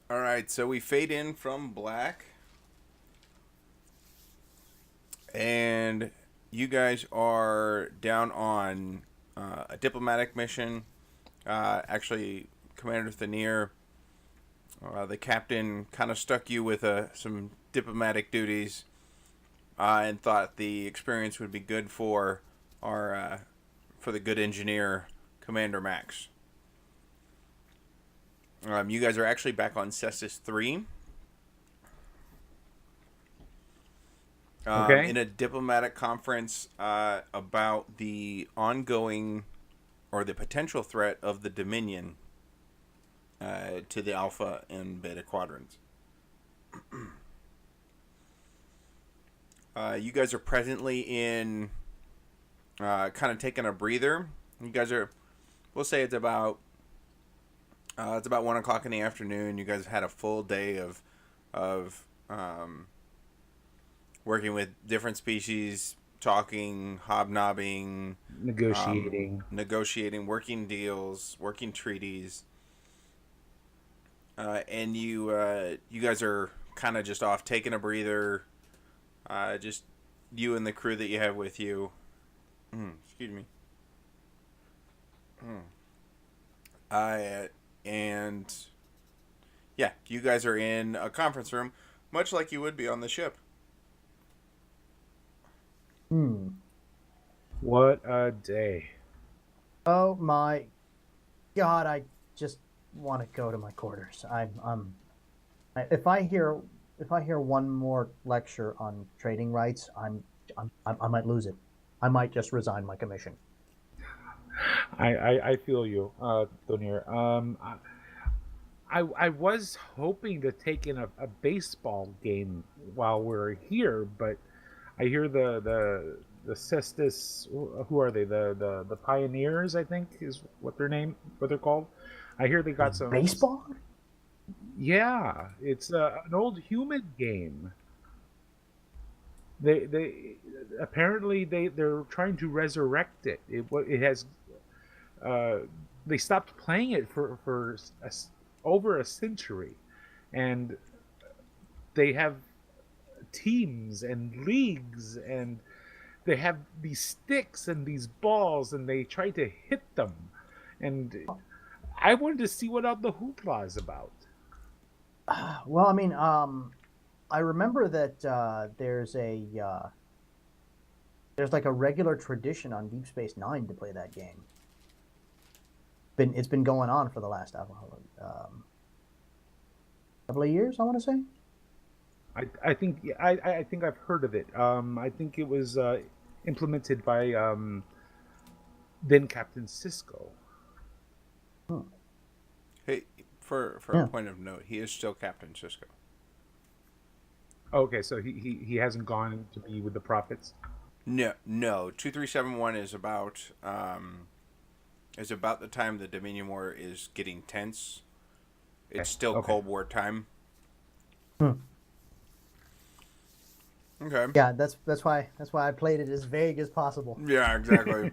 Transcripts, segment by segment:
All right, so we fade in from black, and you guys are down on a diplomatic mission. Actually, Commander Thonir, the captain, kind of stuck you with some diplomatic duties, and thought the experience would be good for the good engineer, Commander Max. You guys are actually back on Cestus 3. Okay. In a diplomatic conference about the ongoing or the potential threat of the Dominion to the Alpha and Beta quadrants. You guys are presently in kind of taking a breather. You guys are, we'll say it's about 1 o'clock in the afternoon. You guys had a full day of working with different species, talking, hobnobbing, Negotiating. negotiating, working deals, working treaties, and you guys are kind of just off taking a breather. Just you and the crew that you have with you. Excuse me. And yeah, you guys are in a conference room, much like you would be on the ship. Hmm. What a day. Oh my God! I just want to go to my quarters. If I hear one more lecture on trading rights, I might lose it. I might just resign my commission. I feel you, Thonir. I was hoping to take in a baseball game while we're here, but I hear the Cestus. Who are they? The Pioneers, I think, is what they're called. I hear they got some. Baseball? Yeah, it's an old human game. They apparently they're trying to resurrect it. It has uh, they stopped playing it for over a century, and they have teams and leagues, and they have these sticks and these balls, and they try to hit them. And I wanted to see what all the hoopla is about. Well, I mean, I remember that there's like a regular tradition on Deep Space Nine to play that game. It's been going on for the last couple of years, I want to say. I think I think I've heard of it. I think it was implemented by then Captain Cisco. Hmm. Hey, for a Yeah. point of note, he is still Captain Cisco. Okay, so he hasn't gone to be with the prophets. No. 2371 is about the time the Dominion War is getting tense. It's Okay, still okay. Cold War time. Hmm. Okay. Yeah, that's why I played it as vague as possible. Yeah, exactly.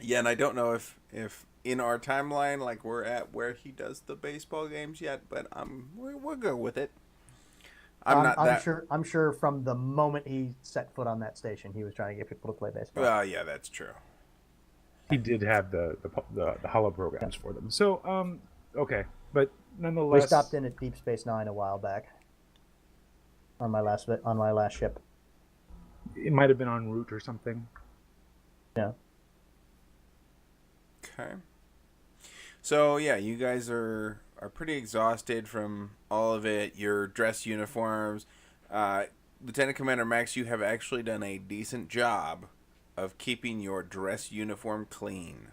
Yeah, and I don't know if in our timeline like we're at where he does the baseball games yet, but we'll go with it. I'm not that. I'm sure from the moment he set foot on that station, he was trying to get people to play baseball. Well, yeah, that's true. He did have the hollow Yeah. programs for them. So okay, but We stopped nonetheless, in at Deep Space Nine a while back on my last ship. it might have been en route or something. Yeah. Okay. So yeah, you guys are pretty exhausted from all of it. Your dress uniforms, uh, Lieutenant Commander Max, you have actually done a decent job of keeping your dress uniform clean.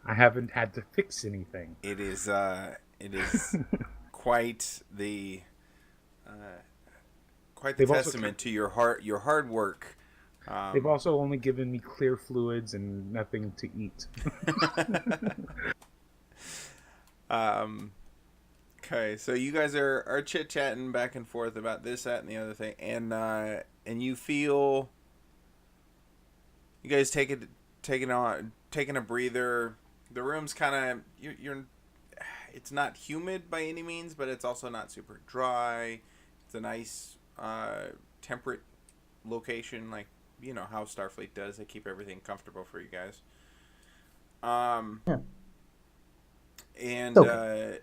I haven't had to fix anything. It is quite the quite the They've also testament to your hard work. they've also only given me clear fluids and nothing to eat. um, okay, so you guys are chit chatting back and forth about this, that, and the other thing, and you feel you guys taking a breather. The room's kind of you're it's not humid by any means, but it's also not super dry. It's a nice temperate location, like how Starfleet does. They keep everything comfortable for you guys. Yeah. And Okay.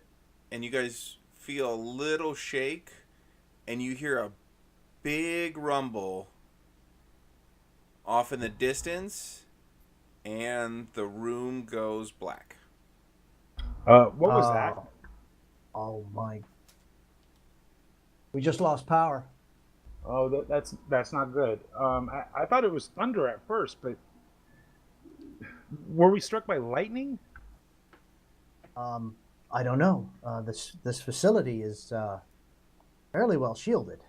and you guys feel a little shake, and you hear a big rumble off in the distance, and the room goes black. What was that? Oh my! We just lost power. Oh, that's not good. I thought it was thunder at first, but were we struck by lightning? I don't know. This facility is fairly well shielded.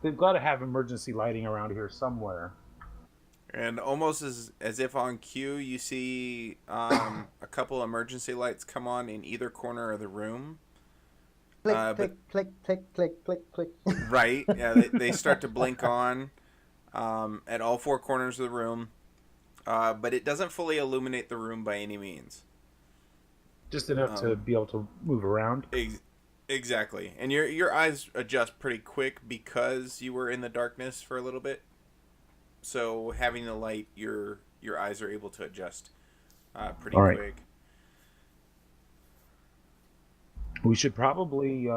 They've got to have emergency lighting around here somewhere. And almost as if on cue, you see a couple emergency lights come on in either corner of the room. Click, click, click, click, click, click. Right, yeah, they start to blink on at all four corners of the room, but it doesn't fully illuminate the room by any means. Just enough to be able to move around. Exactly, and your eyes adjust pretty quick because you were in the darkness for a little bit. So having the light, your eyes are able to adjust pretty quick. We should probably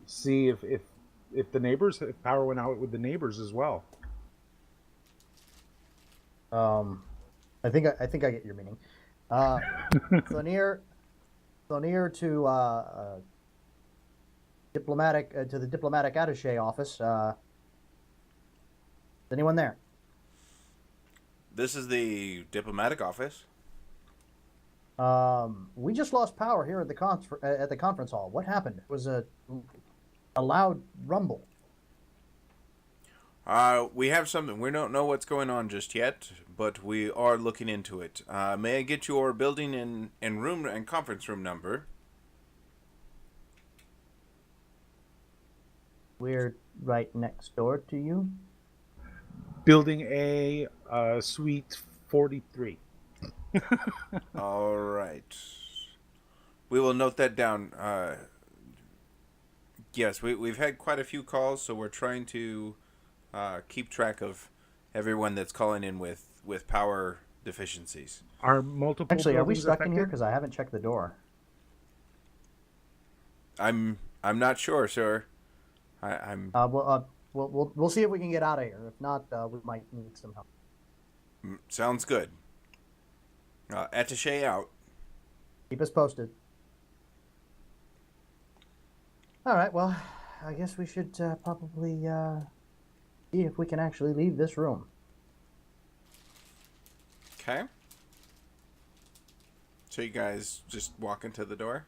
see if the neighbors, if power went out with the neighbors as well. I think I get your meaning. Thonir to diplomatic to the diplomatic attaché office. Is anyone there? This is the diplomatic office. We just lost power here at the conference hall. What happened? It was a loud rumble. We have something. We don't know what's going on just yet, but we are looking into it. May I get your building and room and conference room number? We're right next door to you. Building A, Suite 43. All right. We will note that down. Yes, we've had quite a few calls, so we're trying to keep track of everyone that's calling in with power deficiencies. Are multiple Actually, are we buildings stuck affected? in here? Because I haven't checked the door. I'm not sure, sir. I'm. We'll see if we can get out of here. If not, we might need some help. Sounds good. Attaché out. Keep us posted. All right. Well, I guess we should probably see if we can actually leave this room. Okay. So you guys just walk into the door?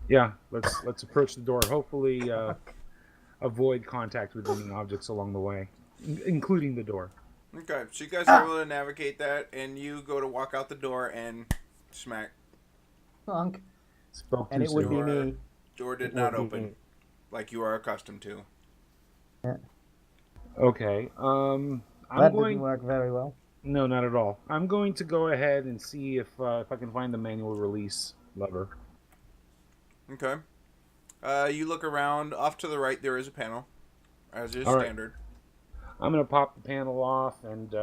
Yeah, let's approach the door. Hopefully, avoid contact with any objects along the way, including the door. Okay, so you guys are able to navigate that, and you go to walk out the door and smack. Honk. Spoke And too it would soon. be me. Door did not open, like you are accustomed to. Yeah. Okay. That didn't work very well. No, not at all. I'm going to go ahead and see if I can find the manual release lever. Okay. You look around. Off to the right, there is a panel, as is All standard. Right. I'm gonna pop the panel off and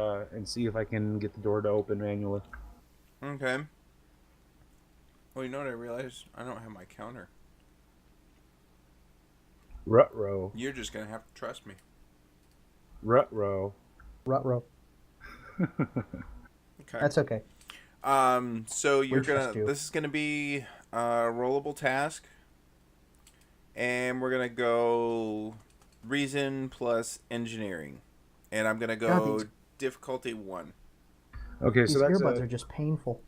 see if I can get the door to open manually. Okay. Well, you know what I realized? I don't have my counter. Ruh-roh. You're just gonna have to trust me. Ruh-roh. Ruh-roh. Okay. That's okay. So you're gonna. You. This is gonna be a rollable task, and we're gonna go reason plus engineering, and I'm gonna go difficulty 1. Okay, so these that's earbuds are just painful.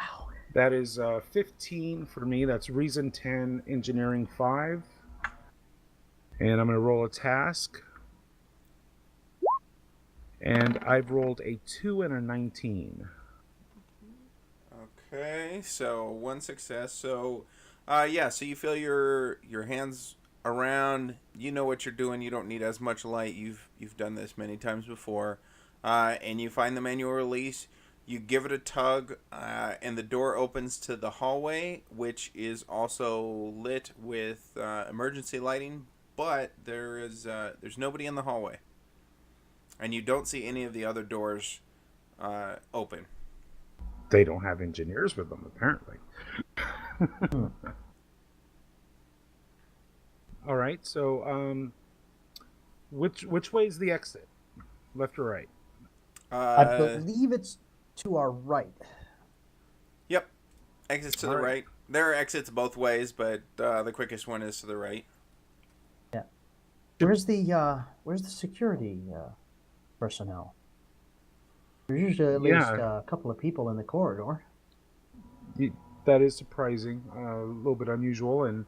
Ow. That is 15 for me. That's reason 10, engineering 5, and I'm gonna roll a task. And I've rolled a 2 and a 19. Okay, so 1 success. So, yeah. So you feel your hands around. You know what you're doing. You don't need as much light. You've done this many times before, and you find the manual release. You give it a tug, and the door opens to the hallway, which is also lit with emergency lighting. But there's nobody in the hallway, and you don't see any of the other doors open. They don't have engineers with them, apparently. All right. So, which way is the exit? Left or right? I believe it's to our right. Yep. Exits to the All right. right. There are exits both ways, but the quickest one is to the right. Yeah. Where's the security personnel? There's usually at least a couple of people in the corridor. That is surprising, a little bit unusual, and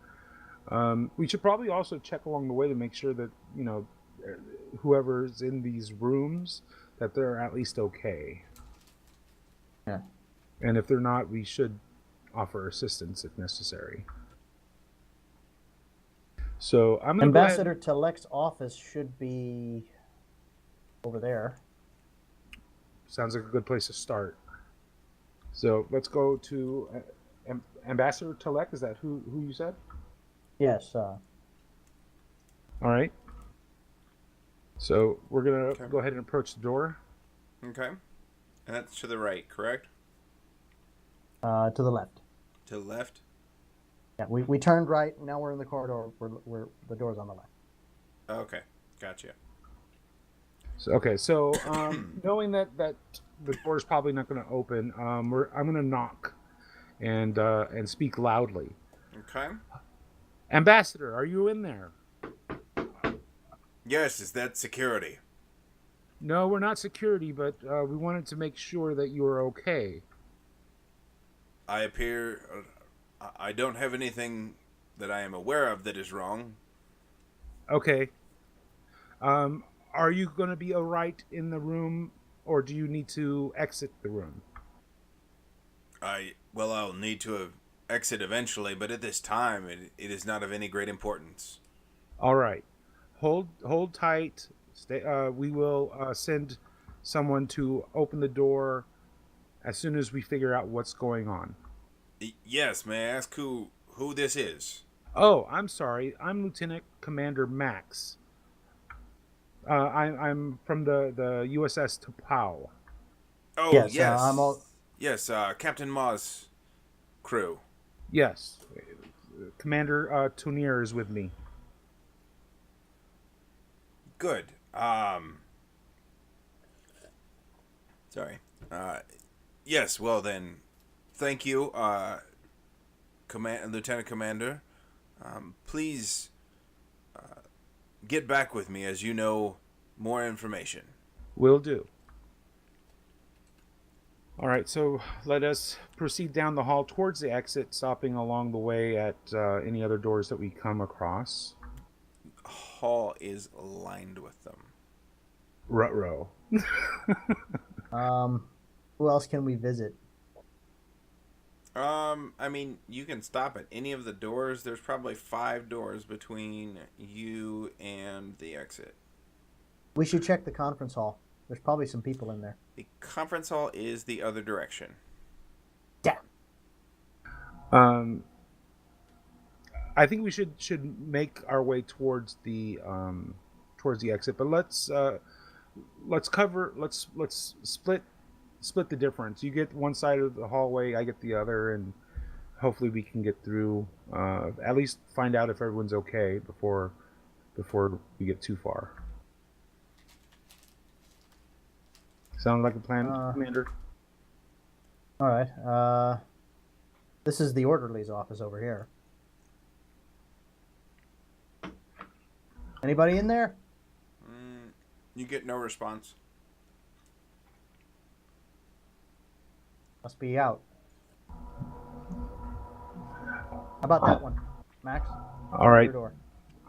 we should probably also check along the way to make sure that whoever's in these rooms, that they're at least okay. Yeah. And if they're not, we should offer assistance if necessary. So I'm going to Ambassador Telek's office should be over there. Sounds like a good place to start. So let's go to Ambassador Telek. Is that who you said? Yes. All right. So we're going to go ahead and approach the door. Okay. And that's to the right, correct? To the left. To the left? Yeah, we turned right. Now we're in the corridor. We're the door's on the left. Okay. Gotcha. So knowing that the door is probably not going to open, I'm going to knock and speak loudly. Okay. Ambassador, are you in there? Yes, is that security? No, we're not security, but we wanted to make sure that you are okay. I don't have anything that I am aware of that is wrong. Okay. Are you going to be all right in the room, or do you need to exit the room? I'll need to exit eventually, but at this time, it is not of any great importance. All right. Hold tight. Stay. We will send someone to open the door as soon as we figure out what's going on. Yes, may I ask who this is? Oh, I'm sorry. I'm Lieutenant Commander Max. I'm from the U.S.S. Tapau. Oh, yes. yes. Yes, Captain Ma's crew. Yes. Commander Thonir is with me. Good. Sorry. Yes, well then, thank you, Lieutenant Commander. Please get back with me as you know more information. Will do. All right, so let us proceed down the hall towards the exit, stopping along the way at any other doors that we come across. Hall is lined with them. Ruh-roh. Who else can we visit? I mean, you can stop at any of the doors. There's probably 5 doors between you and the exit. We should check the conference hall. There's probably some people in there. The conference hall is the other direction. Damn. I think we should make our way towards the exit, but let's split the difference. You get one side of the hallway, I get the other, and hopefully we can get through. At least find out if everyone's okay before we get too far. Sound like a plan, Commander? All right. This is the orderly's office over here. Anybody in there? You get no response. Must be out. How about that one, Max? All right. Your door.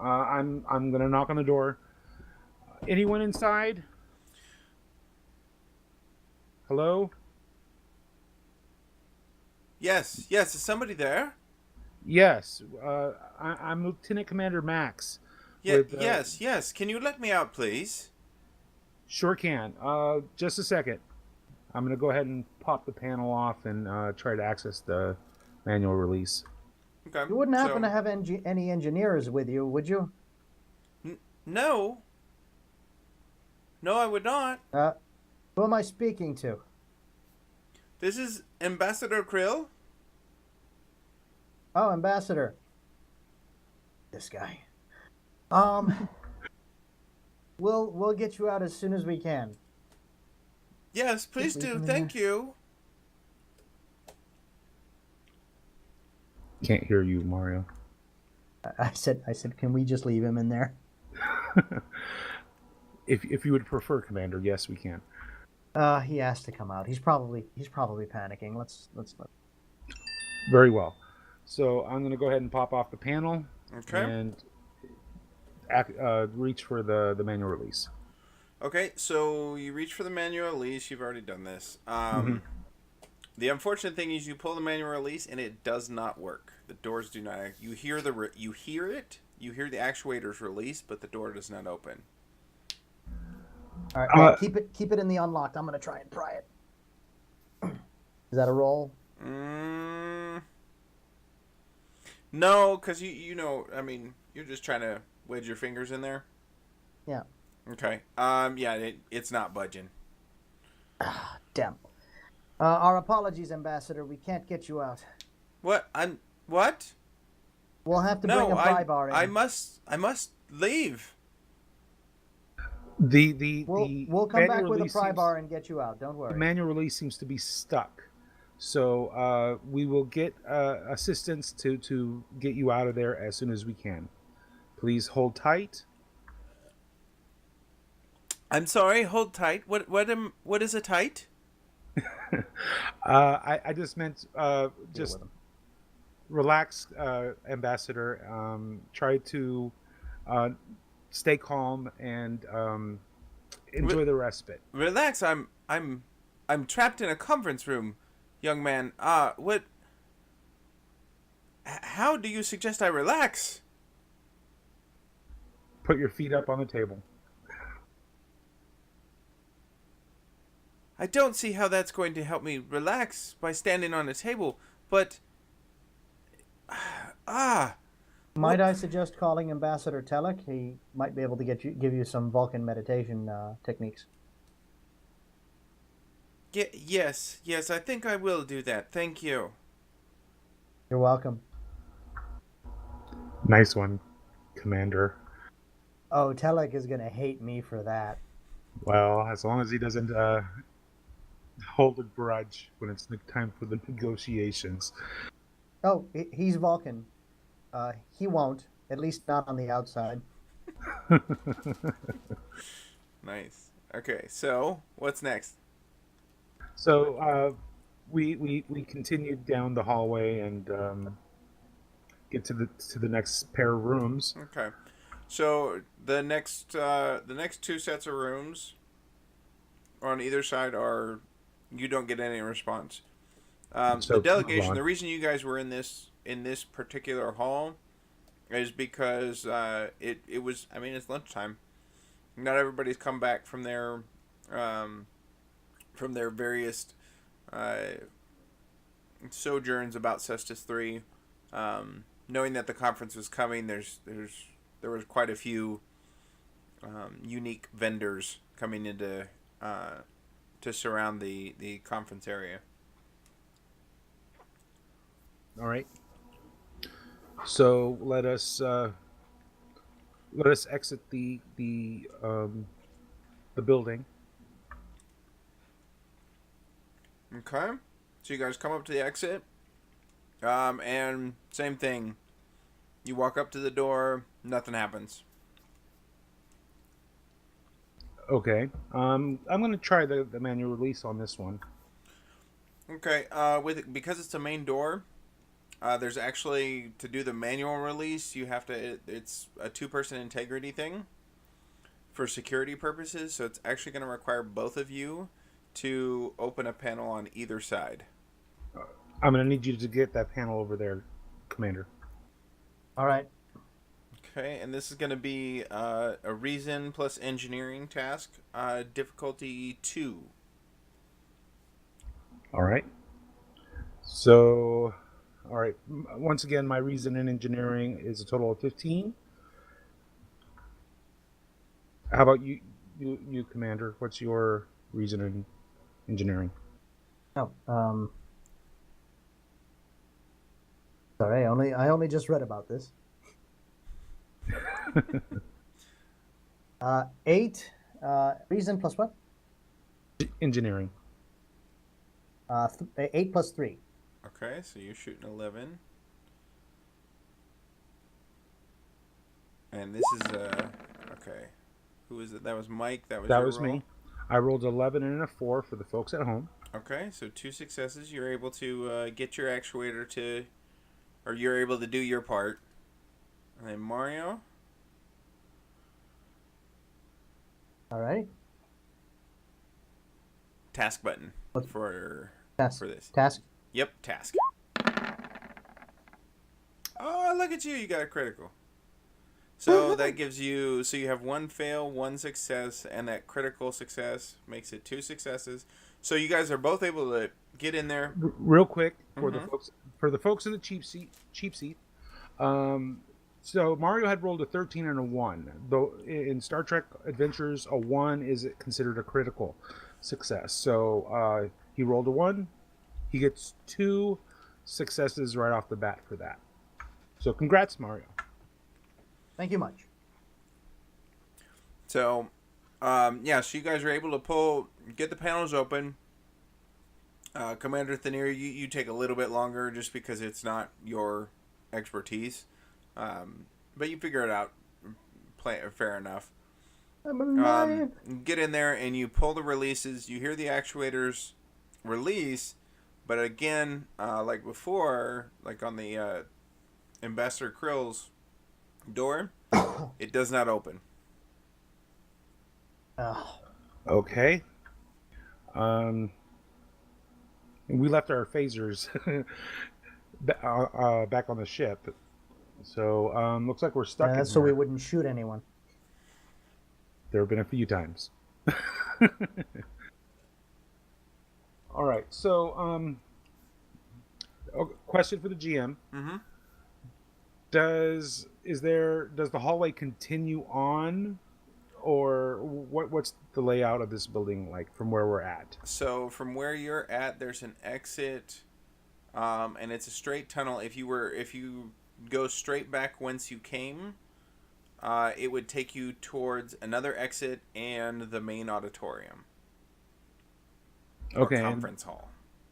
I'm gonna knock on the door. Anyone inside? Hello? Yes, is somebody there? Yes. I'm Lieutenant Commander Max. Yes. Can you let me out, please? Sure can. Just a second. I'm going to go ahead and pop the panel off and try to access the manual release. Okay. You wouldn't happen so, to have any engineers with you, would you? No. No, I would not. Who am I speaking to? This is Ambassador Krill. Oh, Ambassador. This guy. We'll get you out as soon as we can. Yes, please Just leave do. him in Thank there. you. Can't hear you, Mario. I said, can we just leave him in there? If you would prefer, Commander, yes, we can. He has to come out. He's probably panicking. Let's. Very well. So I'm going to go ahead and pop off the panel Okay. and reach for the manual release. Okay, so you reach for the manual release. You've already done this. The unfortunate thing is you pull the manual release and it does not work. The doors do not. You hear it. You hear the actuators release, but the door does not open. All right, keep it in the unlocked. I'm gonna try and pry it. Is that a roll? No, because you know, I mean, you're just trying to wedge your fingers in there. Yeah. Okay. Yeah, it's not budging. Damn. Our apologies, Ambassador. We can't get you out. What? What? We'll have to bring a pry bar in. I must leave. We'll come back with a pry bar and get you out. Don't worry. The manual release seems to be stuck, so we will get assistance to get you out of there as soon as we can. Please hold tight. I'm sorry. Hold tight. What is a tight? I just meant just relax, Ambassador. Try to stay calm and enjoy the respite. Relax. I'm trapped in a conference room, young man. What? How do you suggest I relax? Put your feet up on the table. I don't see how that's going to help me relax by standing on a table, but... Might I suggest calling Ambassador Telek? He might be able to give you some Vulcan meditation techniques. Yes, I think I will do that. Thank you. You're welcome. Nice one, Commander. Oh, Telek is going to hate me for that. Well, as long as he doesn't hold a grudge when it's time for the negotiations. Oh, he's Vulcan. He won't, at least not on the outside. Nice. Okay, so what's next? So we continued down the hallway and get to the next pair of rooms. Okay, so the next two sets of rooms on either side are, you don't get any response. So the delegation. The reason you guys were in this particular hall is because it was. I mean, it's lunchtime. Not everybody's come back from their various sojourns about Cestus 3. Knowing that the conference was coming, there was quite a few unique vendors coming into to surround the conference area. All right. So let us exit the building. Okay. So you guys come up to the exit. And same thing. You walk up to the door, nothing happens. Okay. I'm going to try the manual release on this one. Okay. Because it's a main door, there's actually, to do the manual release, you have to. It's a 2-person integrity thing for security purposes. So it's actually going to require both of you to open a panel on either side. I'm going to need you to get that panel over there, Commander. All right. Okay, and this is going to be a reason plus engineering task, difficulty 2. All right. So, all right. Once again, my reason in engineering is a total of 15. How about you, Commander? What's your reason in engineering? Oh, sorry. I only just read about this. 8. Reason plus what? Engineering. 8 plus 3. Okay, so you're shooting 11. And this is okay. Who is it? That was Mike. That was That your was roll. me. I rolled 11 and a 4 for the folks at home. Okay, so 2 successes. You're able to get your actuator to, or you're able to do your part. And then Mario. All right. Task button What? for Task. this. Task. Yep, task. Oh, look at you! You got a critical. So that gives you, so you have 1 fail, 1 success, and that critical success makes it 2 successes. So you guys are both able to get in there. Real quick for Mhm. the folks in the cheap seat. So Mario had rolled a 13 and a 1. Though in Star Trek Adventures, a 1 is considered a critical success. So he rolled a 1. He gets 2 successes right off the bat for that. So congrats, Mario. Thank you much. So, yeah, so you guys are able to get the panels open. Commander Thonir, you take a little bit longer just because it's not your expertise. But you figure it out fair enough. I'm alive. Get in there and you pull the releases. You hear the actuators release, but again, like before, like on the Ambassador Krill's door, it does not open. Okay. We left our phasers back on the ship. So looks like we're stuck in That's so we here. wouldn't shoot anyone. There have been a few times. All right. So question for the GM. Mm-hmm. Does the hallway continue on, or what's the layout of this building like from where we're at? So from where you're at, there's an exit, and it's a straight tunnel. If you go straight back whence you came, it would take you towards another exit and the main auditorium. Okay. Or conference hall.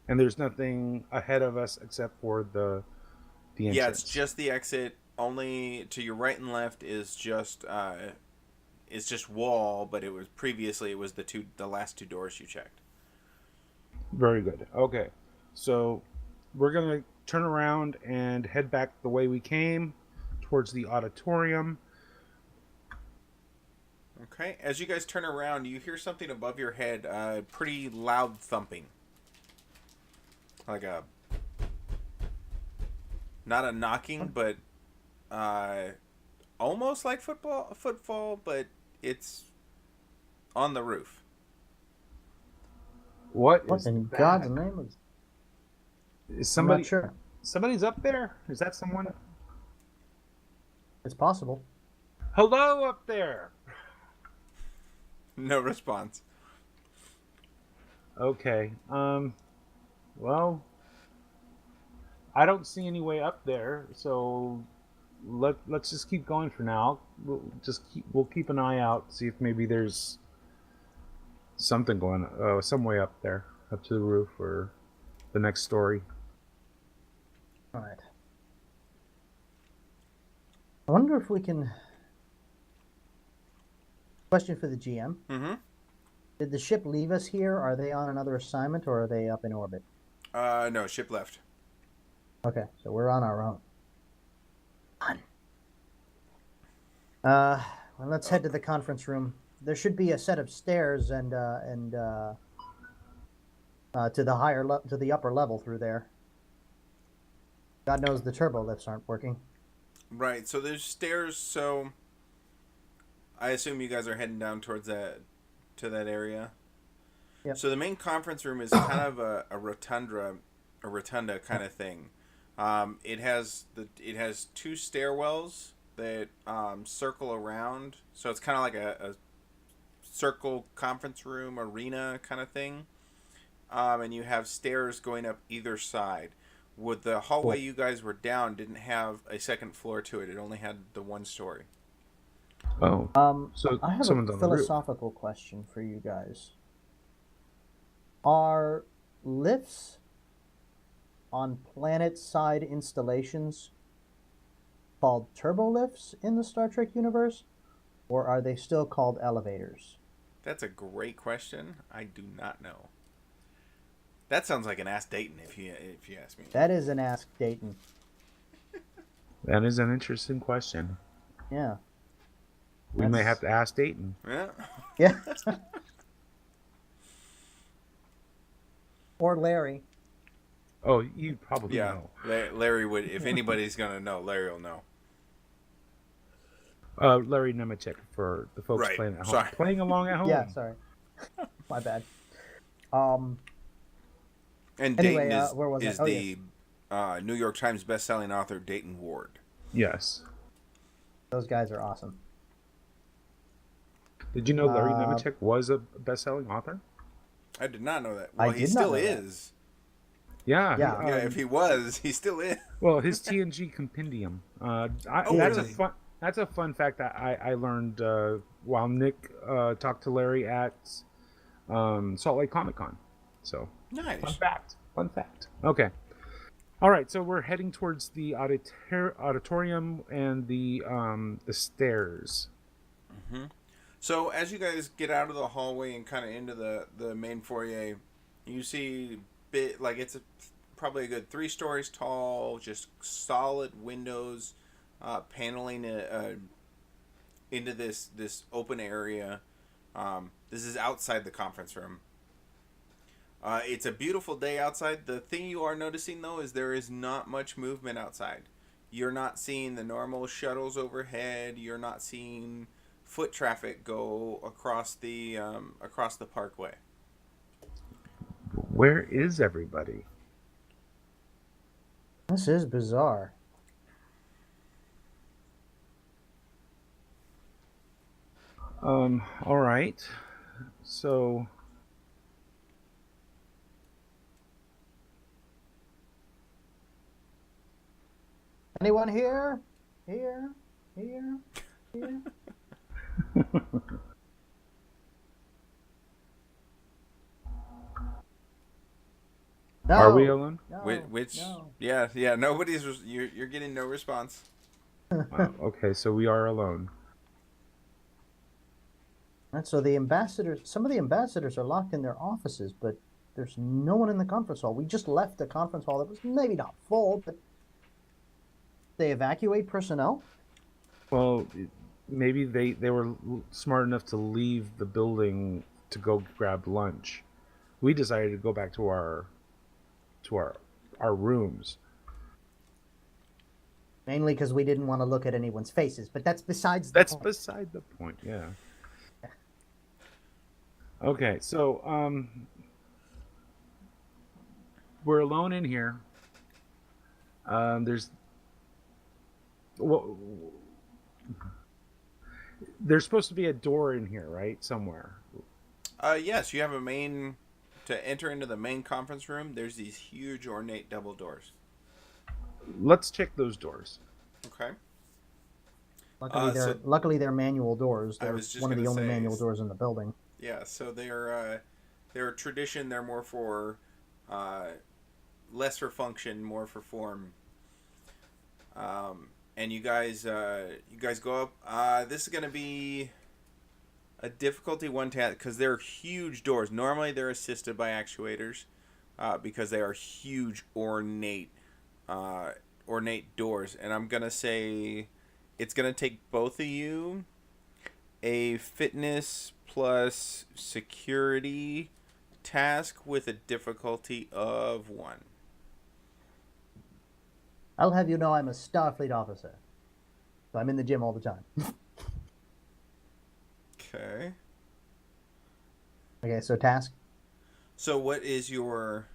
And there's nothing ahead of us except for the entrance. Yeah, it's just the exit. Only to your right and left is just wall, but it was the last 2 doors you checked. Very good. Okay. So we're going to turn around and head back the way we came towards the auditorium. Okay. As you guys turn around, you hear something above your head, pretty loud thumping. Like not a knocking, but almost like footfall, but it's on the roof. What in God's name is somebody? I'm not sure. Somebody's up there. Is that someone? It's possible. Hello up there. No response. Okay. Well, I don't see any way up there, so let's just keep going for now. We'll keep an eye out, see if maybe there's something going some way up there, up to the roof or the next story. All right. I wonder if we can. Question for the GM. Mm-hmm. Did the ship leave us here? Are they on another assignment, or are they up in orbit? No, ship left. Okay, so we're on our own. Well, let's head to the conference room. There should be a set of stairs and to the upper level through there. God knows the turbo lifts aren't working. Right. So there's stairs. So I assume you guys are heading down towards that area. Yep. So the main conference room is kind of a rotunda kind of thing. It has two stairwells that circle around, so it's kind of like a circle conference room arena kind of thing. And you have stairs going up either side. With the hallway Cool. you guys were down didn't have a second floor to it. It only had the one story. Oh, so I have someone's a on the roof. philosophical question for you guys. Are lifts on planet-side installations called turbolifts in the Star Trek universe, or are they still called elevators? That's a great question. I do not know. That sounds like an Ask Dayton if you ask me. That is an Ask Dayton. That is an interesting question. Yeah. We may have to ask Dayton. Yeah. Yeah. Or Larry. Oh, you probably know. Larry would. If anybody's gonna know, Larry will know. Larry Nemechek for the folks Right. playing at home. Sorry. Playing along at home. Yeah, sorry. My bad. And Anyway, Dayton where was I? is Oh, the New York Times best-selling author Dayton Ward. Yes. Those guys are awesome. Did you know Larry Nemechek was a best-selling author? I did not know that. I Well, he did not still know that. is. Yeah. Yeah. Yeah, if he was, he still is. Well, his TNG compendium. That's really? That's a fun fact that I learned while Nick talked to Larry at Salt Lake Comic Con. So Nice. Fun fact. Okay. All right. So we're heading towards the auditorium and the stairs. Mm-hmm. So as you guys get out of the hallway and kind of into the main foyer, you see it's probably a good 3 stories tall, just solid windows, paneling into this open area. This is outside the conference room. It's a beautiful day outside. The thing you are noticing though is there is not much movement outside. You're not seeing the normal shuttles overhead. You're not seeing foot traffic go across the parkway. Where is everybody? This is bizarre. All right. So Anyone here? Here? Here? Here? No. are we alone? No. Which No. yeah, nobody's you're getting no response. Okay, so we are alone. And so some of the ambassadors are locked in their offices, but there's no one in the conference hall. We just left the conference hall that was maybe not full, but they evacuate personnel? Well, maybe they were smart enough to leave the building to go grab lunch. We decided to go back to our rooms. Mainly because we didn't want to look at anyone's faces, but that's besides the That's point. beside the point. Yeah. Okay, so we're alone in here. There's supposed to be a door in here, right? Somewhere. Yes, you have a main to enter into the main conference room. There's these huge ornate double doors. Let's check those doors. Okay. Luckily, they're manual doors. I They're was just one of the gonna only say, manual doors in the building. Yeah, so they're a tradition. They're more for less for function, more for form. And you guys go up. This is gonna be a difficulty one to because they're huge doors. Normally they're assisted by actuators because they are huge ornate doors. And I'm gonna say it's gonna take both of you a fitness plus security task with a difficulty of 1. I'll have you know I'm a Starfleet officer. So I'm in the gym all the time. Okay. Okay, so task? So what is your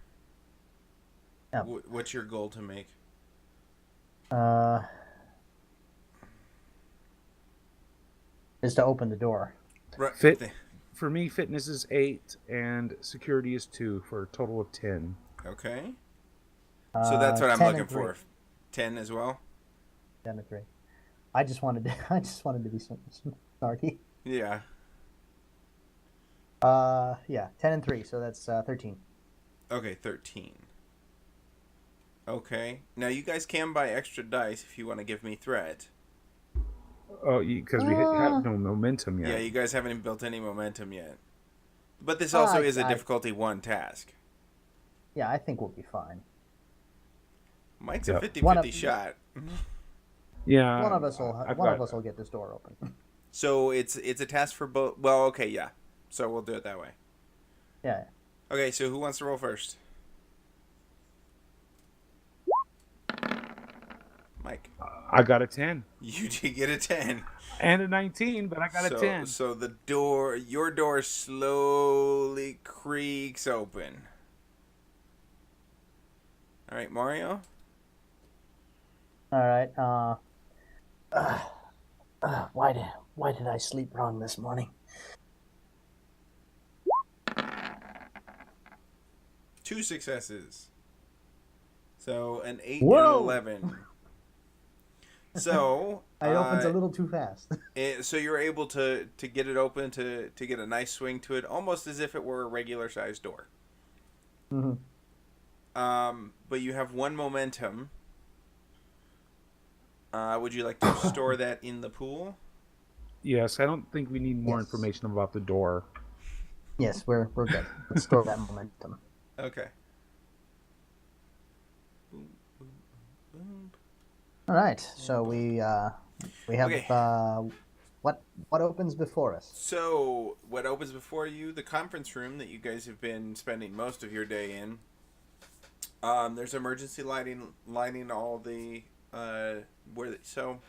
Yeah. what's your goal to make? Uh, is to open the door. Right. Fit for me, fitness is 8 and security is 2 for a total of 10. Okay. So that's what I'm 10 looking and 3. for. 10 as well. 10 and 3. I just wanted to. I just wanted to be snarky. Yeah. Yeah, 10 and 3. So that's 13. Okay, 13. Okay. Now you guys can buy extra dice if you want to give me threat. Oh, because we have no momentum yet. Yeah, you guys haven't built any momentum yet. But this also is a difficulty 1 task. Yeah, I think we'll be fine. Mike's a 50-50 shot. Yeah. One of us will get this door open. So it's a task for both. Well, okay, yeah. So we'll do it that way. Yeah. Okay, so who wants to roll first? Mike. I got a 10. You did get a 10. And a 19, but I got a 10. So your door slowly creaks open. All right, Mario. All right. Why did I sleep wrong this morning? 2 successes. So an 8 Whoa! and an 11. So it opens a little too fast. So you're able to get it open to get a nice swing to it, almost as if it were a regular sized door. Mm-hmm. But you have 1 momentum. Would you like to store that in the pool? Yes, I don't think we need more information about the door. Yes, we're good. Let's store that momentum. Okay. All right. So we have Okay. what opens before us? So what opens before you? The conference room that you guys have been spending most of your day in. There's emergency lighting all the so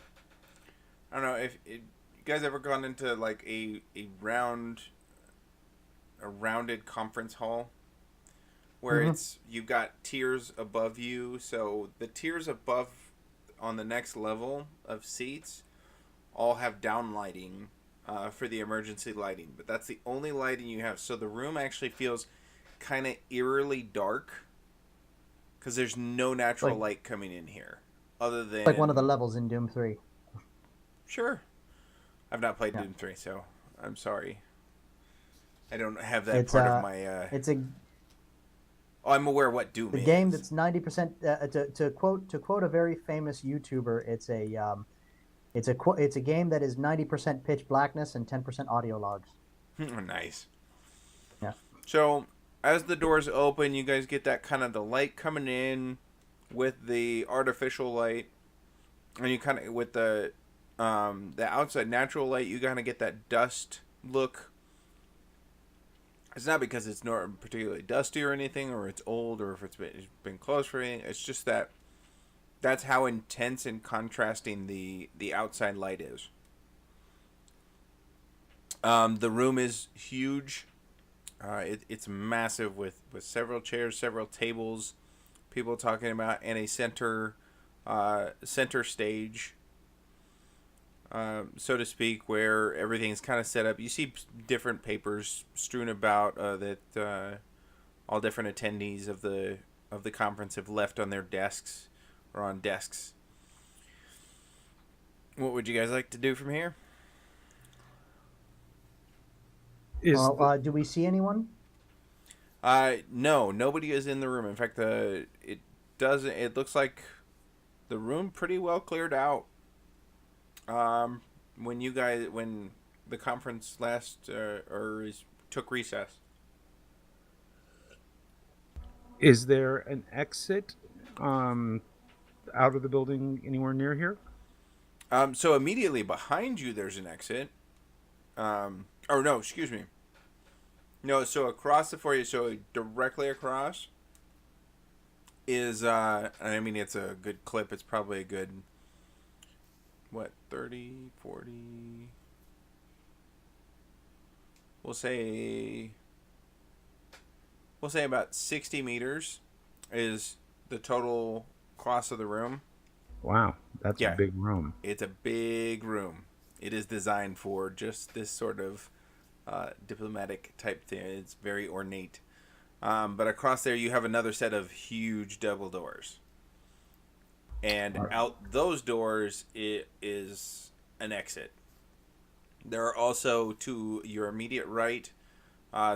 I don't know if you guys ever gone into like a rounded conference hall where it's you've got tiers above you. So the tiers above on the next level of seats all have down lighting for the emergency lighting, but that's the only lighting you have. So the room actually feels kind of eerily dark because there's no natural light coming in here other than like one of the levels in Doom 3. Sure. I've not played Doom 3, so I'm sorry. I don't have that part of my it's a I'm aware what Doom is. The game that's 90% to quote a very famous YouTuber, it's a game that is 90% pitch blackness and 10% audio logs. Nice. Yeah. So as the doors open, you guys get that kind of the light coming in with the artificial light, and you kind of with the outside natural light, you kind of get that dust look. It's not because it's not particularly dusty or anything, or it's old, or if it's been closed for anything. It's just that's how intense and contrasting the outside light is. The room is huge. It's massive with several chairs, several tables, people talking about, and a center stage, so to speak, where everything's kind of set up. You see different papers strewn about that all different attendees of the conference have left on their desks or on desks. What would you guys like to do from here? Do we see anyone? No, nobody is in the room. In fact, it looks like the room pretty well cleared out. When the conference last took recess. Is there an exit out of the building anywhere near here? So immediately behind you, there's an exit. Or no, excuse me. No, so across the foyer, so directly across is, I mean, it's a good clip. It's probably a good, 30, 40, we'll say we'll say about 60 meters is the total cost of the room. Wow, that's a Yeah, big room. it's a big room. It is designed for just this sort of diplomatic type thing. It's very ornate. But across there, you have another set of huge double doors. And All right. out those doors, it is an exit. There are also to your immediate right,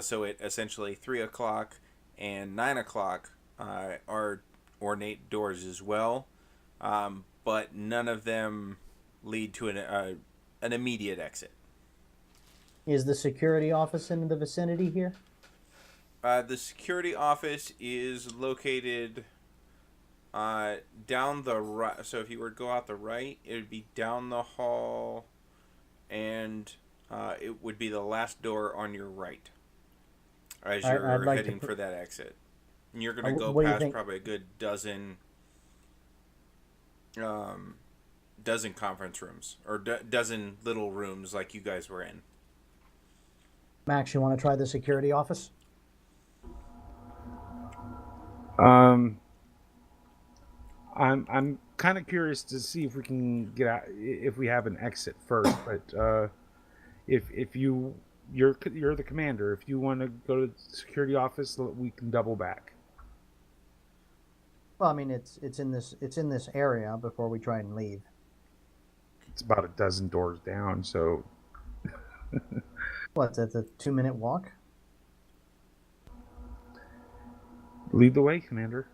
so at essentially 3 o'clock and 9 o'clock are ornate doors as well. But none of them lead to an immediate exit. Is the security office in the vicinity here? The security office is located down the right. So if you were to go out the right, it would be down the hall, and it would be the last door on your right as I'd you're like heading to. for that exit. And you're going to go What do you past think? probably a good dozen conference rooms or dozen little rooms like you guys were in. Max, you want to try the security office? I'm kind of curious to see if we can get out, if we have an exit first. But if you're the commander, if you want to go to the security office, we can double back. Well, I mean, it's in this area before we try and leave. It's about a dozen doors down, so What? That's a 2-minute walk. lead the way, commander.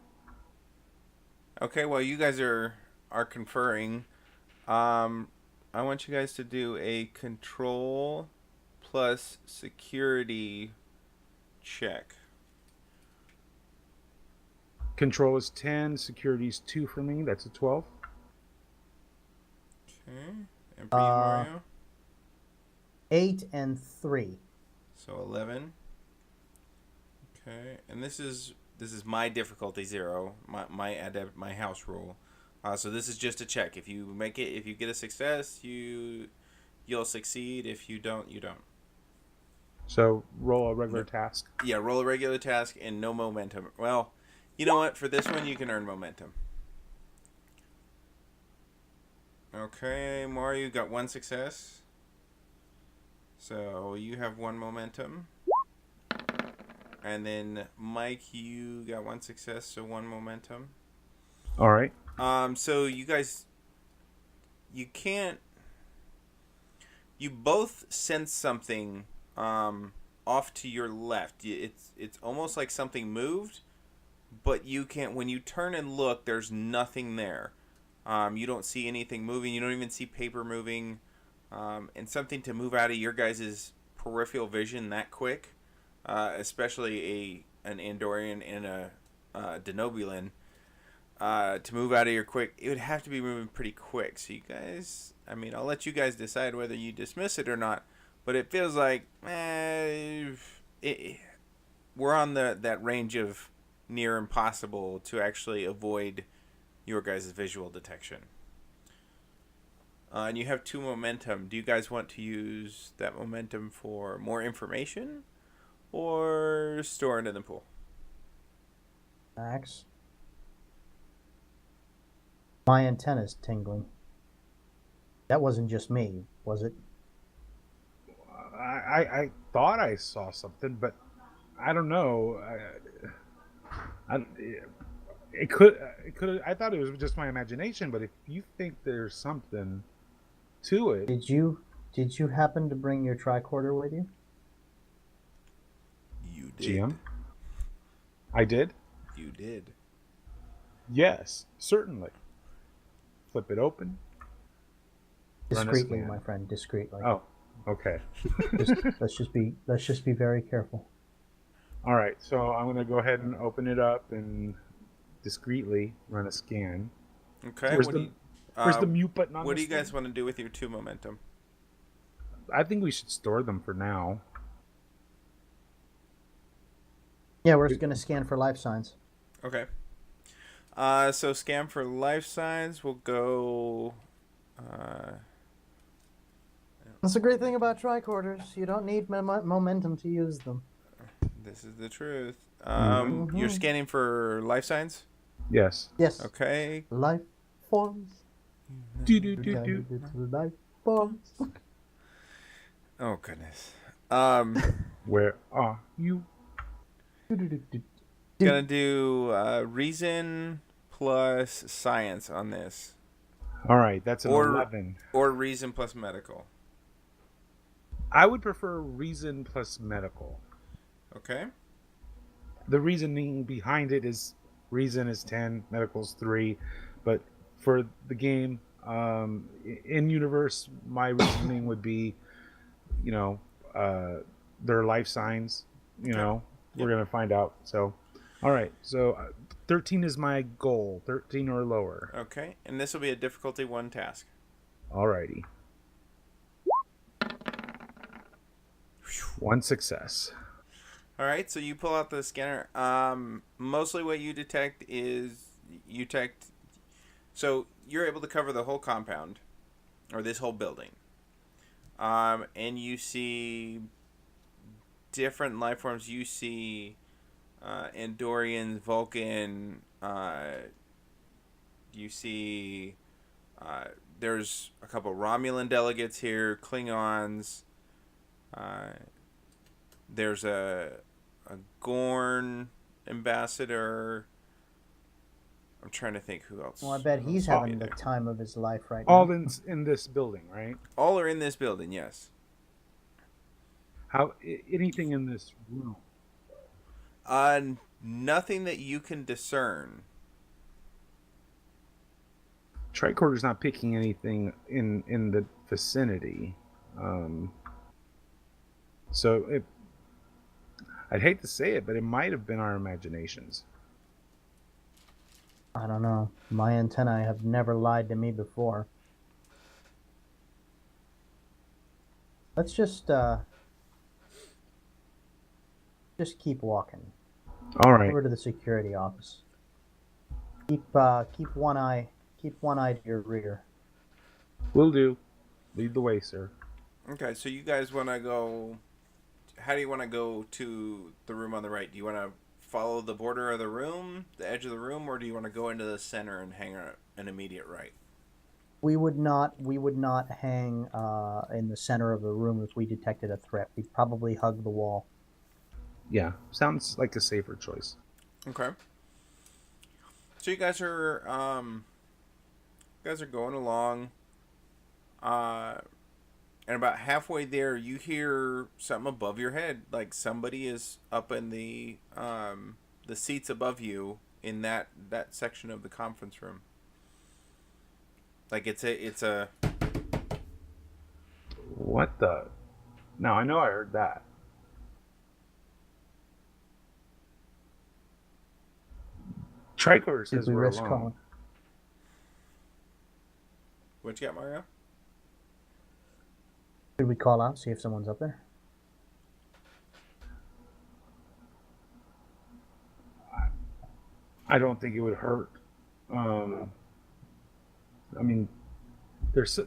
Okay, well, you guys are conferring. I want you guys to do a control plus security check. Control is 10, security is 2 for me. That's a 12. Okay, and for you, Mario. 8 and 3. So 11. Okay, and this is my difficulty 0, my house rule. So this is just a check. If you make it, if you get a success, you'll succeed. If you don't, you don't. So roll a regular task. Yeah, roll a regular task and no momentum. Well, you know what? For this one, you can earn momentum. Okay, Mario, you got 1 success. So you have 1 momentum. And then Mike, you got 1 success, so 1 momentum. All right. So you guys, you both sense something off to your left. It's almost like something moved, but you can't. When you turn and look, there's nothing there. You don't see anything moving. You don't even see paper moving, and something to move out of your guys' peripheral vision that quick, especially an Andorian and a Denobulan. To move out of here quick, it would have to be moving pretty quick. So you guys, I mean, I'll let you guys decide whether you dismiss it or not. But it feels like we're on that range of near impossible to actually avoid your guys' visual detection. And you have 2 momentum. Do you guys want to use that momentum for more information or store it in the pool? Max. My antenna's tingling. That wasn't just me, was it? I thought I saw something, but I don't know. It could. I thought it was just my imagination, but if you think there's something to it, Did you happen to bring your tricorder with you? You did. GM, I did. You did. Yes, certainly. Flip it open. Run a Discreetly, scan. my friend, discreetly. Oh, okay. Let's just be very careful. All right, so I'm going to go ahead and open it up and discreetly run a scan. Okay. Where's the mute button on What do this you guys thing? want to do with your 2 momentum? I think we should store them for now. Yeah, we're just going to scan for life signs. Okay. So scan for life signs. We'll go. That's the great thing about tricorders. You don't need momentum to use them. This is the truth. You're scanning for life signs? Yes. Yes. Okay. Life forms. Do. Life forms. Oh, goodness. Where are you? Gonna do reason plus science on this. All right, that's an Or 11. or reason plus medical. I would prefer reason plus medical. Okay. The reasoning behind it is reason is 10, medical's 3, but for the game, in universe, my reasoning would be, you know, their life signs. You Okay. know, we're Yep. gonna find out. So, all right. So, 13 is my goal. 13 or lower. Okay. And this will be a difficulty 1 task. All righty. 1 success. All right, so you pull out the scanner. Mostly what you detect is so you're able to cover the whole compound, or this whole building. And you see different life forms. You see Andorians, Vulcan. You see there's a couple Romulan delegates here, Klingons. There's a Gorn ambassador. I'm trying to think who else. Well, I bet he's having the time of his life right All now. in this building, right? All are in this building, yes. How anything in this room? Nothing that you can discern. Tricorder's not picking anything in the vicinity. So I'd hate to say it, but it might have been our imaginations. I don't know. My antennae have never lied to me before. Let's just keep walking. All right. Over to the security office. Keep one eye to your rear. Will do. Lead the way, sir. Okay, so you guys want to go... How do you want to go to the room on the right? Do you want to follow the border of the room, the edge of the room, or do you want to go into the center and hang an immediate right? We would not hang in the center of the room if we detected a threat. We'd probably hug the wall. Yeah, sounds like a safer choice. Okay. So you guys are going along. And about halfway there, you hear something above your head. Like somebody is up in the seats above you in that section of the conference room. Like it's a. What the? No, I know I heard that. Tricorder says Did we we're risk alone. calling? What you got, Mario? Should we call out, see if someone's up there? I don't think it would hurt. I mean, it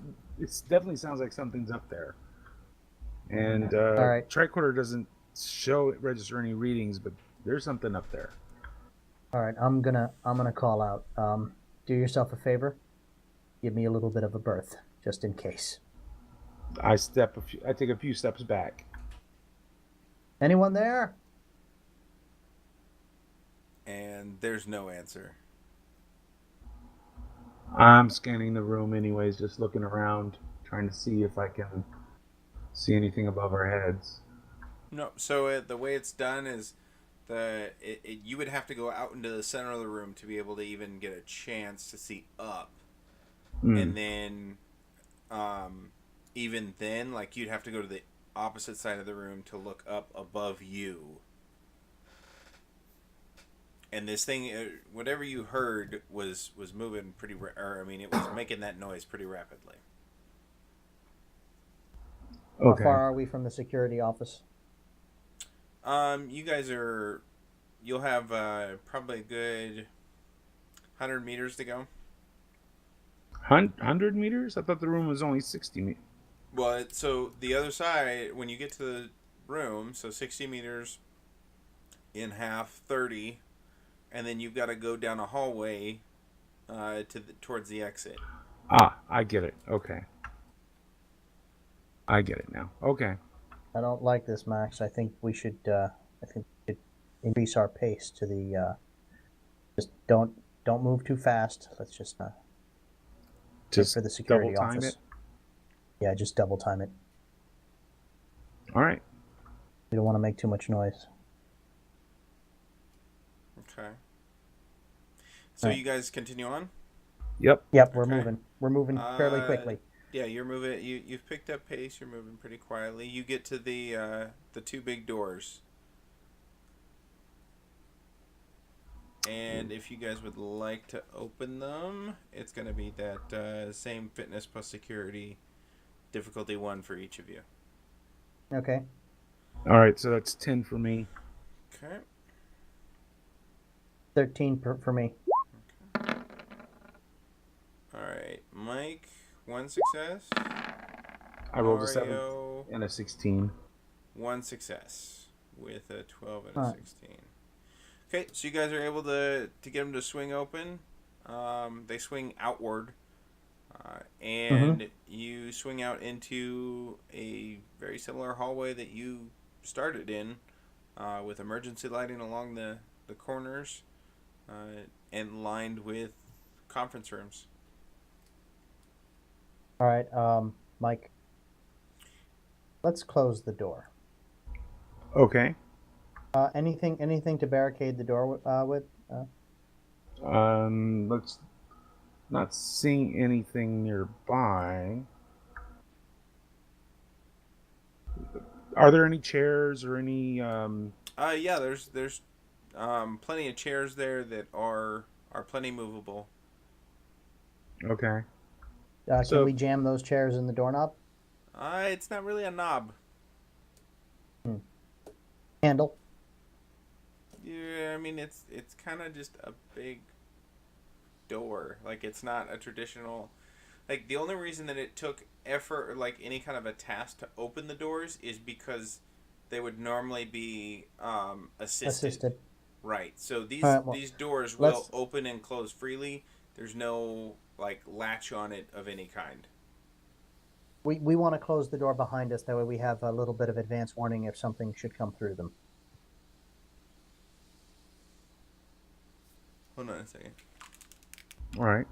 definitely sounds like something's up there. And All right. Tricorder doesn't register any readings, but there's something up there. All right, I'm gonna call out. Do yourself a favor. Give me a little bit of a berth, just in case. I take a few steps back. Anyone there? And there's no answer. I'm scanning the room anyways, just looking around, trying to see if I can see anything above our heads. No, so the way it's done is you would have to go out into the center of the room to be able to even get a chance to see up. And then even then, like, you'd have to go to the opposite side of the room to look up above you. And this thing, whatever you heard was moving pretty, it was making that noise pretty rapidly. Okay. How far are we from the security office? You guys you'll have probably a good 100 meters to go. 100 meters? I thought the room was only 60 meters. Well, so the other side, when you get to the room, so 60 meters, in half, 30, and then you've got to go down a hallway towards the exit. Ah, I get it. Okay. I get it now. Okay. I don't like this, Max. I think we should increase our pace to the. Just don't move too fast. Let's just wait Just for the security double time office. it. Yeah, just double time it. All right. We don't want to make too much noise. Okay. So Right. you guys continue on? Yep. Yep, we're Okay. moving. We're moving fairly quickly. Yeah, you're moving. You've picked up pace. You're moving pretty quietly. You get to the two big doors, and if you guys would like to open them, it's going to be that same fitness plus security difficulty 1 for each of you. Okay. All right. So that's 10 for me. Okay. 13 for me. All right, Mike, 1 success. I rolled a 7 Mario, and a 16. 1 success with a 12 and All a right. 16. Okay, so you guys are able to get them to swing open. They swing outward, and you swing out into a very similar hallway that you started in, with emergency lighting along the corners, and lined with conference rooms. All right, Mike. Let's close the door. Okay. Anything to barricade the door with? Let's not seeing anything nearby. Are there any chairs or any? Yeah, there's plenty of chairs there that are plenty movable. Okay. Can we jam those chairs in the doorknob? It's not really a knob. Handle. Yeah, I mean it's kind of just a big door. Like it's not a traditional. Like the only reason that it took effort or like any kind of a task to open the doors is because they would normally be assisted. Right. So these these doors will open and close freely. There's no like latch on it of any kind. We want to close the door behind us. That way we have a little bit of advance warning if something should come through them. Hold on a second. All right.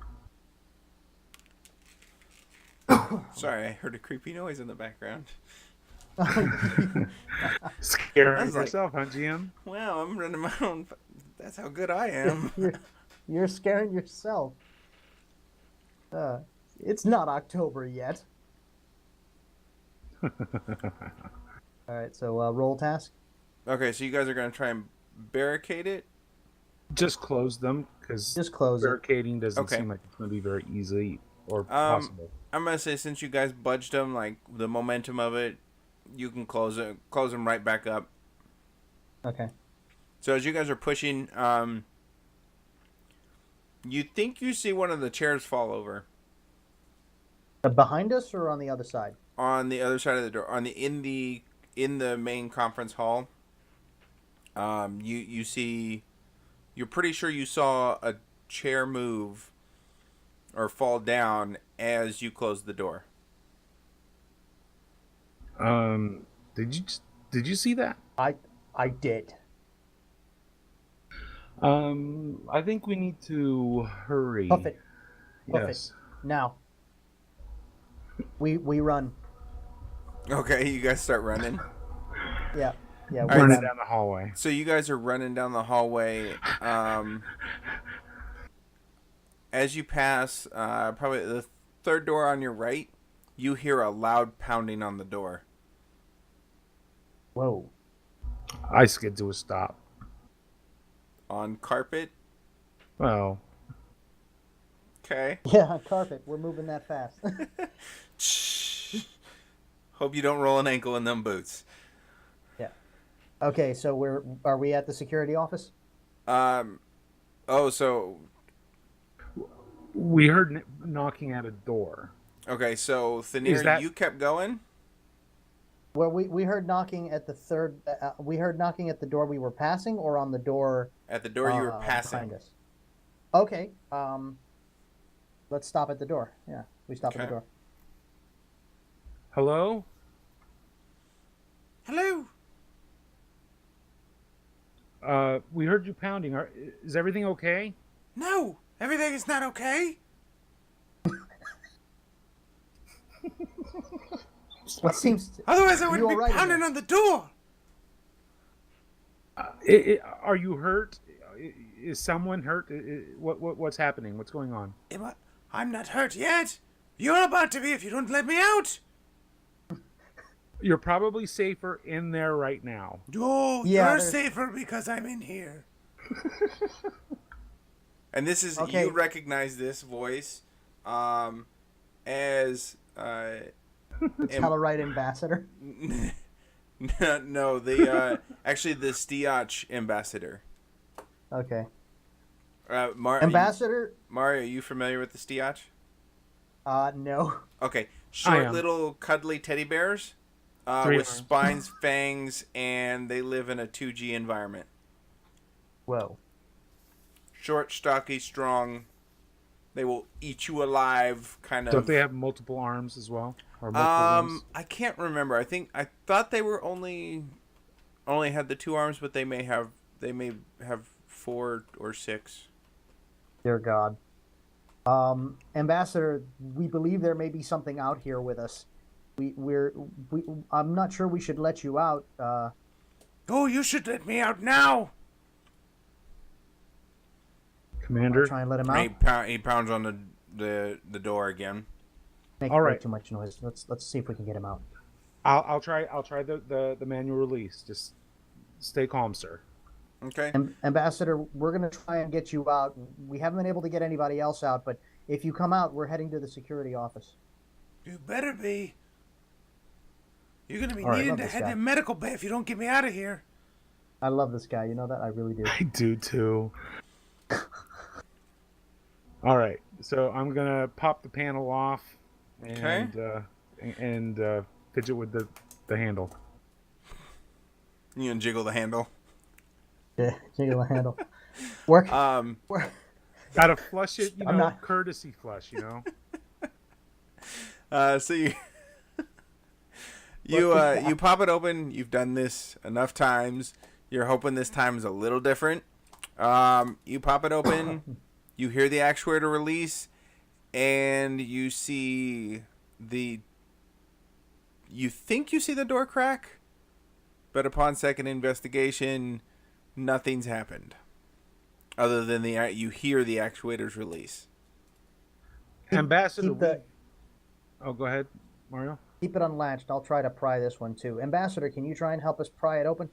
Sorry, I heard a creepy noise in the background. Scaring yourself, huh, GM? Wow, I'm running my own. That's how good I am. You're scaring yourself. It's not October yet. All right, so roll task. Okay, so you guys are going to try and barricade it? Just close them, because just close barricading doesn't seem like it's going to be very easy or possible. I'm going to say since you guys budged them, like the momentum of it, you can close them right back up. Okay. So as you guys are pushing, you think you see one of the chairs fall over. Behind us or on the other side? On the other side of the door, in the main conference hall. You see, you're pretty sure you saw a chair move or fall down as you closed the door. Did you see that? I did. I think we need to hurry. Puff it. Yes. Now. We run. Okay, you guys start running. Yeah. We're running down the hallway. So you guys are running down the hallway. As you pass, probably the third door on your right, you hear a loud pounding on the door. Whoa. I skid to a stop. On carpet? Well. Okay. Yeah, on carpet. We're moving that fast. Hope you don't roll an ankle in them boots. Yeah. Okay, so are we at the security office? So we heard knocking at a door. Okay, so Thonir, you kept going? Well, we heard knocking at the third. We heard knocking at the door we were passing, or on the door At the door you were passing. behind us. Okay. Let's stop at the door. Yeah, we stop at the Okay. door. Hello? Hello. We heard you pounding. Is everything okay? No, everything is not okay. What seems? Otherwise, I You wouldn't be all right in pounding there? on the door. Are you hurt? Is someone hurt? What's happening? What's going on? I'm not hurt yet. You're about to be if you don't let me out. You're probably safer in there right now. Oh, Yeah, you're there's- safer because I'm in here. And this is Okay. you recognize this voice, as Tell a right ambassador. no, the actually the Stiach ambassador. Okay. Ambassador Ambassador. Mario, are you familiar with the Stiach? No. Okay, I short am. little cuddly teddy bears, 3 with arms. spines, fangs, and they live in a 2G environment. Whoa. Short, stocky, strong. They will eat you alive, kind of. Don't they have multiple arms as well? Or multiple limbs? I can't remember. I thought they were only had the 2 arms, but they may have 4 or 6. Dear God. Ambassador, we believe there may be something out here with us. I'm not sure we should let you out. Oh, you should let me out now. Commander? Try and let him out. He pounds on the door again. Make All way right. too much noise. Let's see if we can get him out. I'll try the manual release. Just stay calm, sir. Okay. Ambassador, we're going to try and get you out. We haven't been able to get anybody else out, but if you come out, we're heading to the security office. You better be. You're gonna be All right, needing love to this head guy. to medical bay if you don't get me out of here. I love this guy. You know that? I really do. I do too. All right, so I'm gonna pop the panel off and fidget with the handle. You gonna jiggle the handle. Yeah, jiggle the handle. Work. Work. Gotta flush it, I'm not- courtesy flush, So you pop it open. You've done this enough times. You're hoping this time is a little different. You pop it open. You hear the actuator release, and you see you think you see the door crack, but upon second investigation, nothing's happened. Other than you hear the actuator's release. Ambassador. Keep the- Oh, go ahead, Mario. Keep it unlatched. I'll try to pry this one too. Ambassador, can you try and help us pry it open?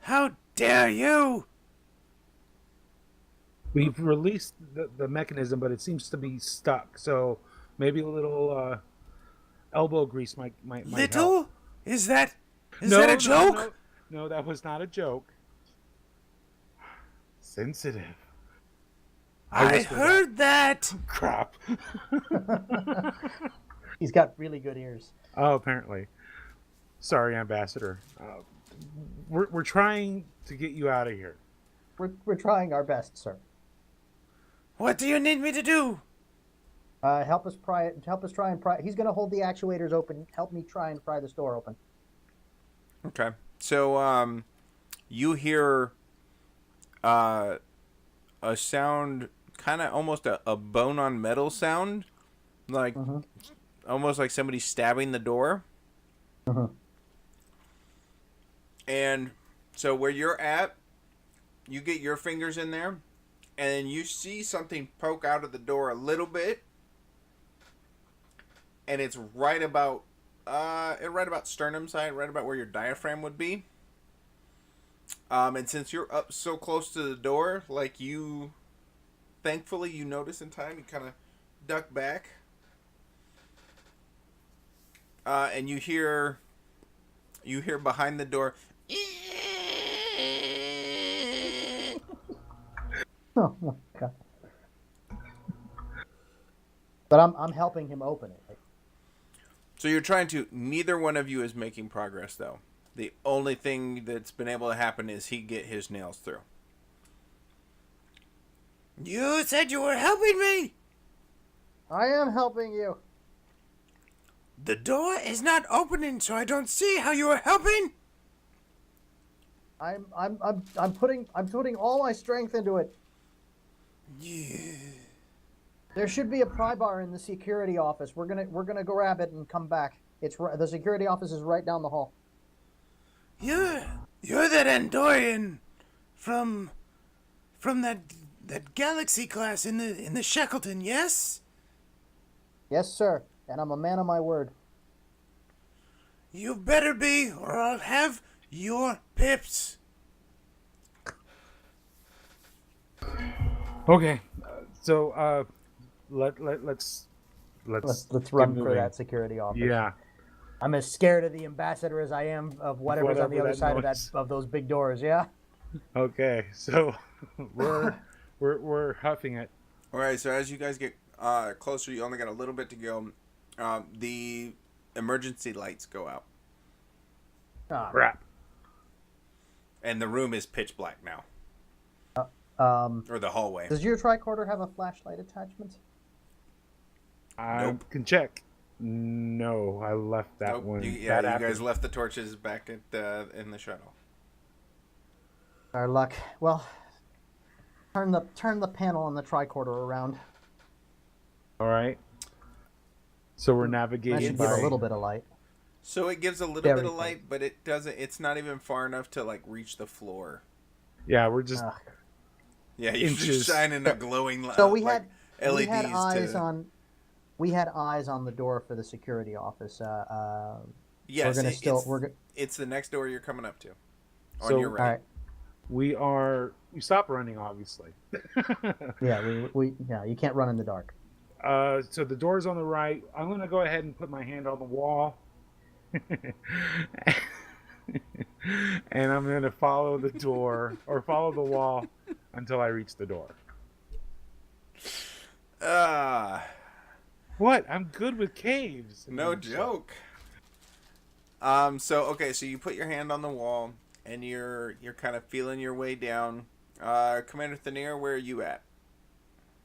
How dare you! We've released the mechanism, but it seems to be stuck. So maybe a little elbow grease might Little? help. Is that a joke? No, that was not a joke. Sensitive. I whispered heard that. Crap. He's got really good ears. Oh, apparently. Sorry, Ambassador. We're trying to get you out of here. We're trying our best, sir. What do you need me to do? Help us pry it. Help us try and pry. He's going to hold the actuators open. Help me try and pry this door open. Okay. So, you hear a sound, kind of almost a bone on metal sound, like almost like somebody stabbing the door. And so where you're at, you get your fingers in there, and you see something poke out of the door a little bit, and it's right about sternum side, right about where your diaphragm would be. And since you're up so close to the door, like thankfully you notice in time, you kind of duck back, and you hear behind the door. Oh my god! But I'm helping him open it. So you're trying to. Neither one of you is making progress, though. The only thing that's been able to happen is he get his nails through. You said you were helping me. I am helping you. The door is not opening, so I don't see how you are helping. I'm putting all my strength into it. Yeah. There should be a pry bar in the security office. We're gonna grab it and come back. The security office is right down the hall. You're that Andorian from that galaxy class in the Shackleton, yes? Yes, sir. And I'm a man of my word. You better be, or I'll have your pips. Okay, so let's run get for moving. that security office. Yeah. I'm as scared of the ambassador as I am of whatever's on the other side of those big doors. Yeah. Okay, so we're huffing it. All right, so as you guys get closer, you only got a little bit to go. The emergency lights go out, Crap. and the room is pitch black now, or the hallway. Does your tricorder have a flashlight attachment? I Nope. can check. No, I left that Nope. one. You That guys left the torches back at in the shuttle. Our luck. Well, turn the panel on the tricorder around. All right. So we're That navigating should by. give a little bit of light. So it gives a little bit of light, but it doesn't. It's not even far enough to like reach the floor. Yeah, we're just. Yeah, you're Inches. just shining a glowing light. So we like had LEDs we had eyes on the door for the security office. Yes, we're gonna it's the next door you're coming up to. On So- your All right. right. We stop running, obviously. Yeah, you can't run in the dark. So the door's on the right. I'm gonna go ahead and put my hand on the wall, and I'm gonna follow the door or follow the wall until I reach the door. What? I'm good with caves. No joke. So you put your hand on the wall and you're kind of feeling your way down. Commander Thonir, where are you at?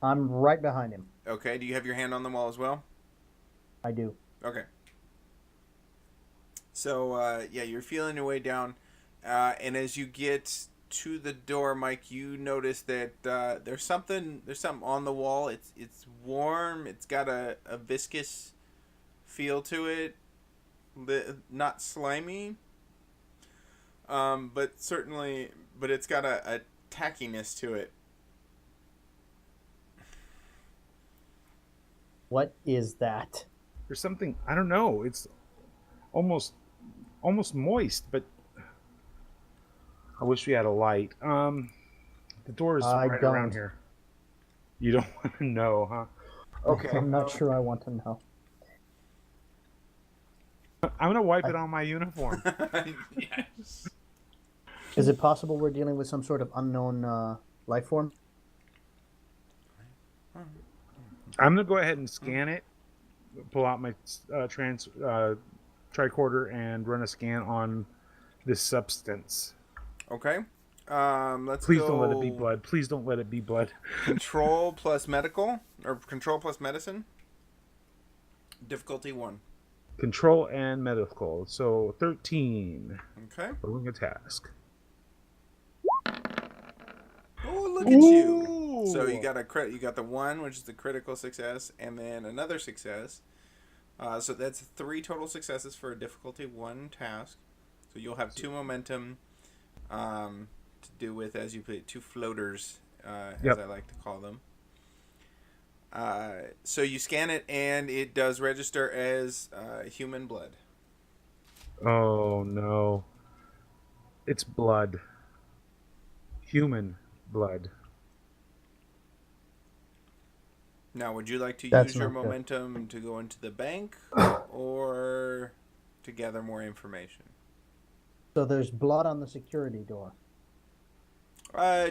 I'm right behind him. Okay, do you have your hand on the wall as well? I do. Okay. So you're feeling your way down, and as you get to the door, Mike, you notice that there's something on the wall. It's warm. It's got a viscous feel to it, not slimy, but it's got a tackiness to it. What is that? There's something, I don't know. It's almost moist, but I wish we had a light. The door is right around here. You don't want to know, huh? Okay. I'm not sure I want to know. I'm gonna wipe it on my uniform. Yes. Is it possible we're dealing with some sort of unknown life form? I'm gonna go ahead and scan it. Pull out my tricorder and run a scan on this substance. Okay. Please don't let it be blood. Please don't let it be blood. Control plus medical, or control plus medicine. Difficulty 1. Control and medical. So 13. Okay. Following a task. Oh, look at you! So you got you got the 1, which is the critical success, and then another success. So that's 3 total successes for a difficulty 1 task. So you'll have 2 momentum to do with, as you play, 2 floaters, as I like to call them. So you scan it, and it does register as human blood. Oh no. It's blood. Human blood. Now, would you like to That's use your not good. momentum to go into the bank, or to gather more information? So there's blood on the security door.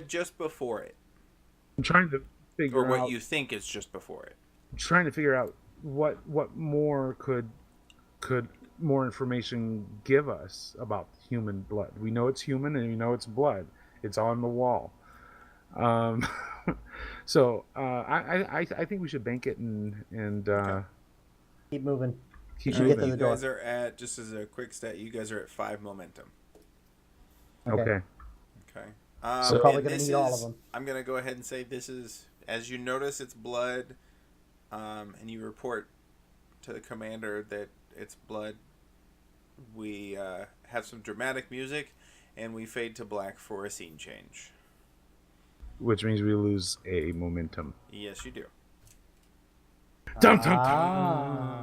Just before it, I'm trying to figure or out what you think is just before it. I'm trying to figure out what more could could more information give us about human blood? We know it's human, and we know it's blood. It's on the wall. So I think we should bank it and Okay. Keep moving. keep should get to moving. the You door. guys are at, just as a quick stat, you guys are at 5 momentum. Okay. Okay. So- Probably and gonna this need all is- of them. I'm gonna go ahead and say this is, as you notice it's blood, and you report to the commander that it's blood. We have some dramatic music, and we fade to black for a scene change. Which means we lose a momentum. Yes, you do. Dun, dun, dun.